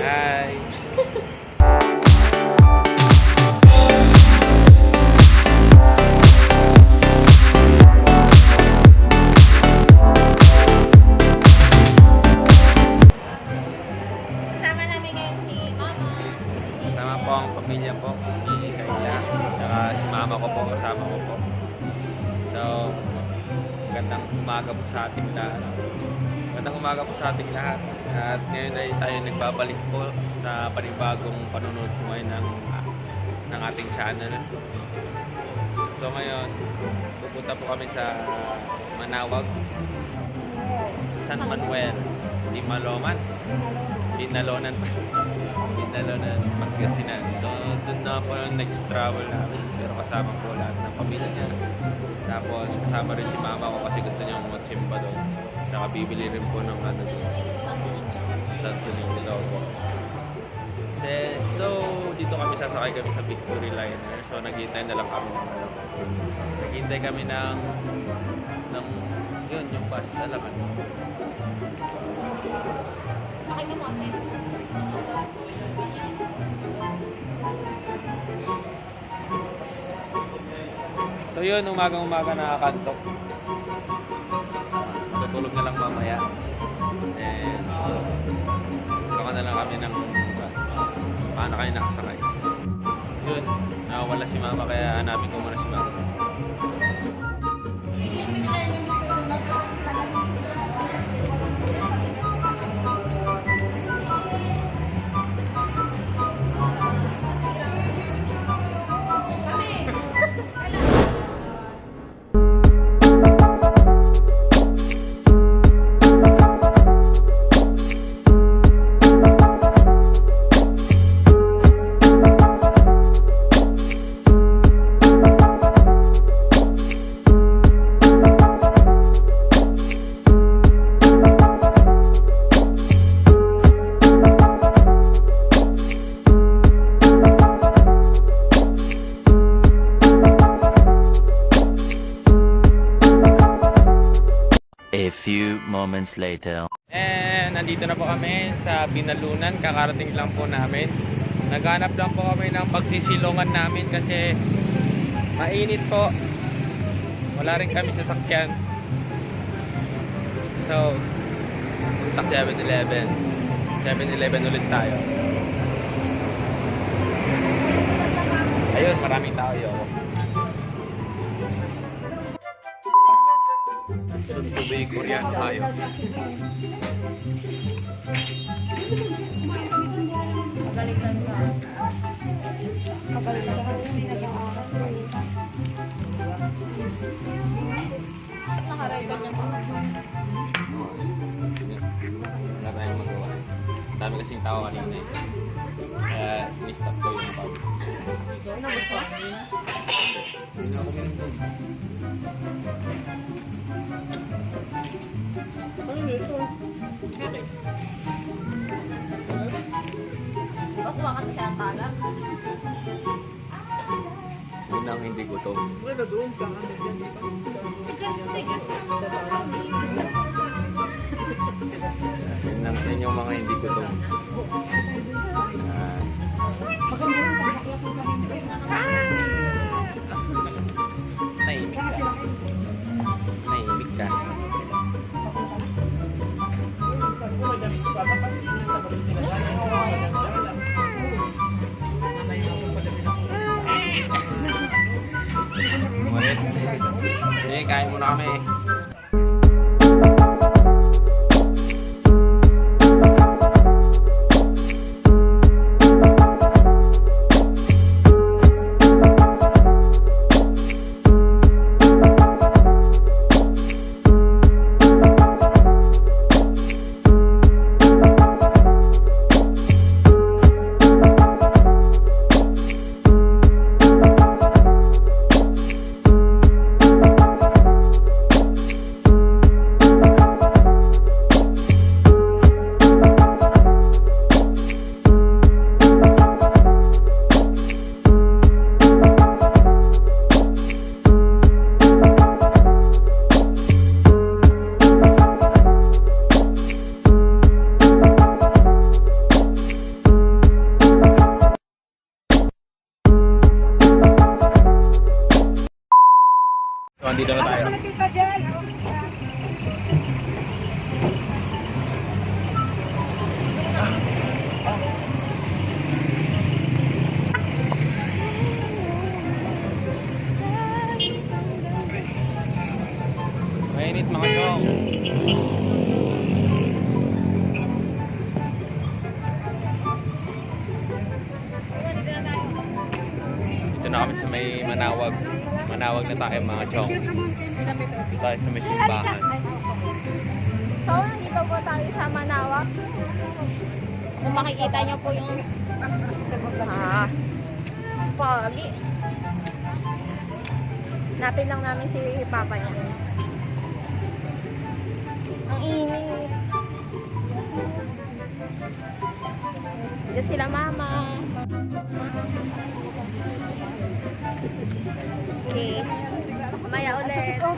Hi! Kasama namin ngayon si Mama. Kasama po ang pamilya po ni Kayla. Tsaka si mama ko po, kasama ko po. So, magandang umaga po sa ating lahat. Magandang umaga po sa ating lahat. At ngayon ay tayo nagbabalik po sa panibagong panonood po ngayon ng ating channel. So ngayon, pupunta po kami sa Manawag, sa San Manuel, Dinaloman, Pangasinan. Doon na po yung next travel namin. Pero kasama po lahat ng pamilya niya. Tapos kasama rin si mama ko kasi gusto niya magsimba doon. Tsaka bibili rin po ng ano doon. Santo Niño daw po. So, dito kami sasakay kami sa Victory Liner. So, naghihintay na lang kami ng ano. Naghihintay kami ng yun, yung bus. Alaman. Pakita mo kasi. So, yun, umagang-umaga nakakantok. Tutulog na lang mamaya. And, baka na lang kami ng paano kayo nakasakay. So, yun, nawawala si mama kaya hanapin ko muna si mama. A few moments later. And nandito na po kami sa Binalunan. Kakarating lang po namin. Naghanap lang po kami ng pagsisilungan namin kasi mainit po. Wala rin kami sasakyan. So, punta 7-Eleven. 7-Eleven ulit tayo. Ayun, maraming tao yun. Soon to be Korean tayo. Pagalitan ka. Pagalitan ka. Nakarecord niya pa. Wala tayong magawa. Dami kasing tao kanina eh. Kaya ni-stop ko yung pub. Ano gusto? Hindi na ako minum. Kuha ka sa taga. Yun ang hindi gutom. Yun yung mga hindi gutom. Naimik ka. Naimik ka. Sige, kain muna kami. Manawag. Manawag na tayo mga chong. Tayo sa may simbahan. So, nandito po tayo sa Manawag. Kung makikita nyo po yung pogi. Napin lang namin si papa niya. Ang init. Diyan sila mama. Okay. Mamaya ulit. Oh.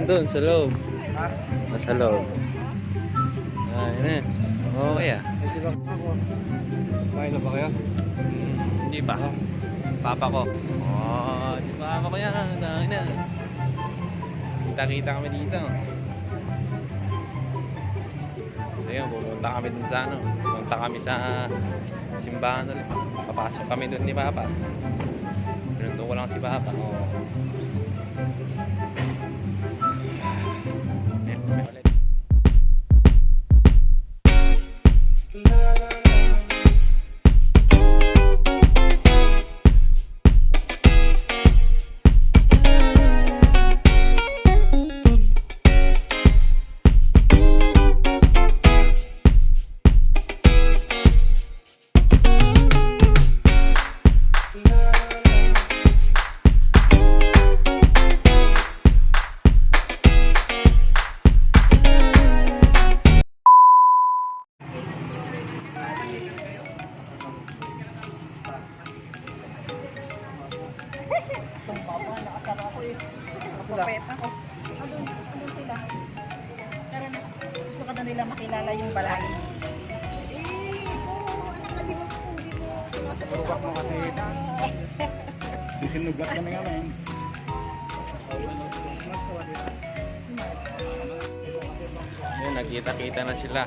Doon sa loob. Sa loob. Yun na. Okay ah. Kumain na ba kayo? Hindi pa. Papa ko. Oh, di papa ko yan. Dahil na. Kita-kita kami dito. So yun, pupunta kami dun sa ano. Pupunta kami sa simbahan ulit. Papasok kami dun ni papa. Pinuntun ko lang si papa. Oh. Ulit. Peta ko. Ano sila? Tara na. Gusto ka na nila makilala yung balay. Tubak mo kasi ita. Sinubak kami ngayon. Yun, nagkita-kita na sila.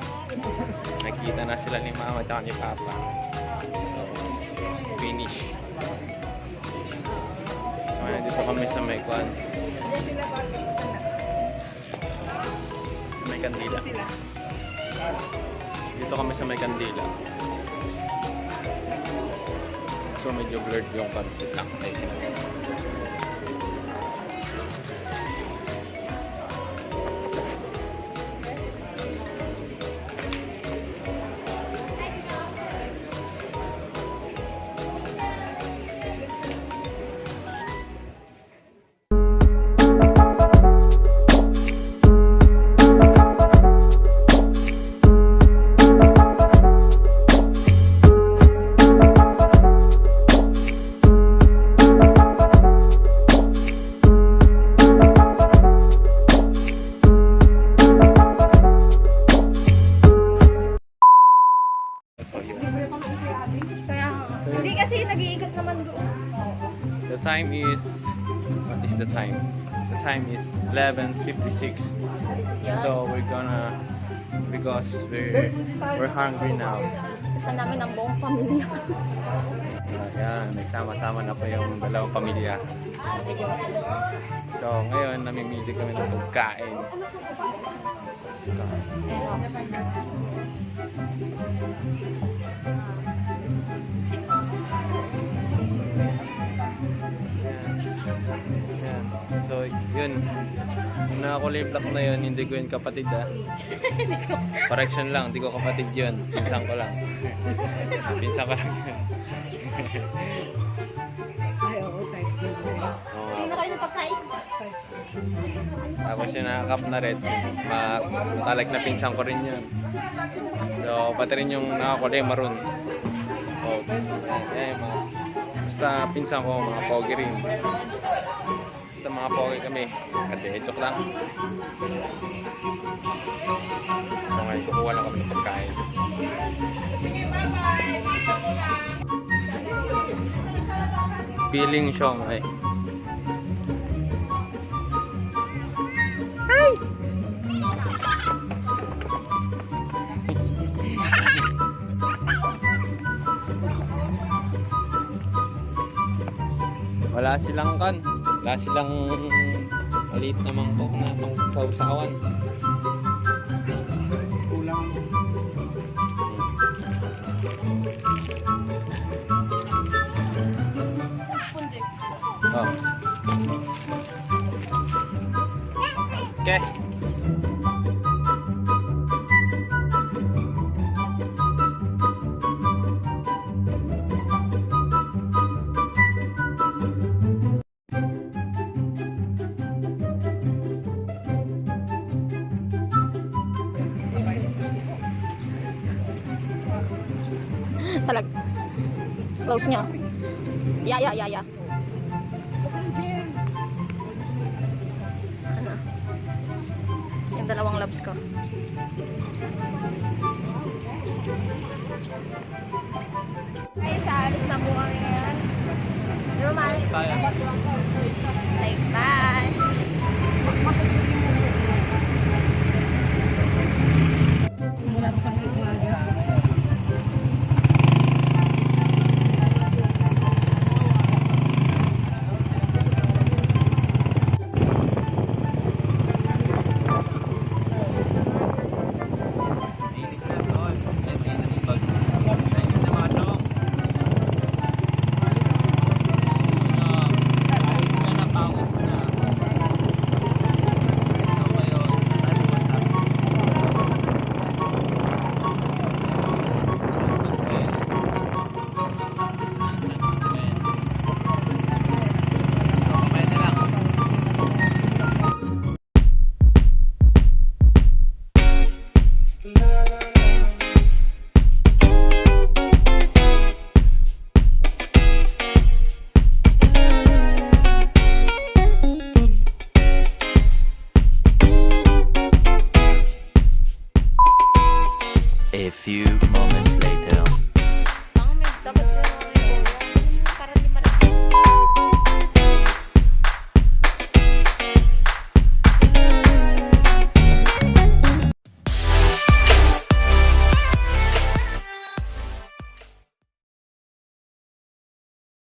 Nagkita na sila ni mama at ni papa. So, finish. So, dito kami sa may kwan. May kandila. Dito kami sa may kandila. So, medyo blurred yung pagkitak. Kaya, hindi kasi nag-iikot naman doon. The time is, what is the time? The time is 11:56. So we're gonna, because we're hungry now. Gusto namin ang buong pamilya. Ayan, nagsama-sama na po yung dalawang pamilya. Medyo masaya. So ngayon, namimili kami ng pagkain. Ayan. So Yun. Yung nakakulay black na yun, hindi ko yun kapatid ah. Correction lang, hindi ko kapatid yun. Pinsan ko lang. Pinsan ko lang yun. Ay, oo, side ko. Oo nga Hindi na po. kayo napakain. Tapos yung nakakap na red, matalag na pinsan ko rin yun. So, pati rin yung nakakulay maroon. So, basta pinsan ko, mga pogi rin. Basta mga pogi kami. Kasi joke lang. So, ngayon kukuha lang kami ng pagkain. Feeling siyong ay. Wala silang kan. Wala silang maliit na mangkok na pang sausawan. Kulang. Oh. Okay. Salag. Close nyo. Yeah. Ano? Yung dalawang loves ko. Guys, alis na po kami ngayon. Di ba, man? Tayo. Like that.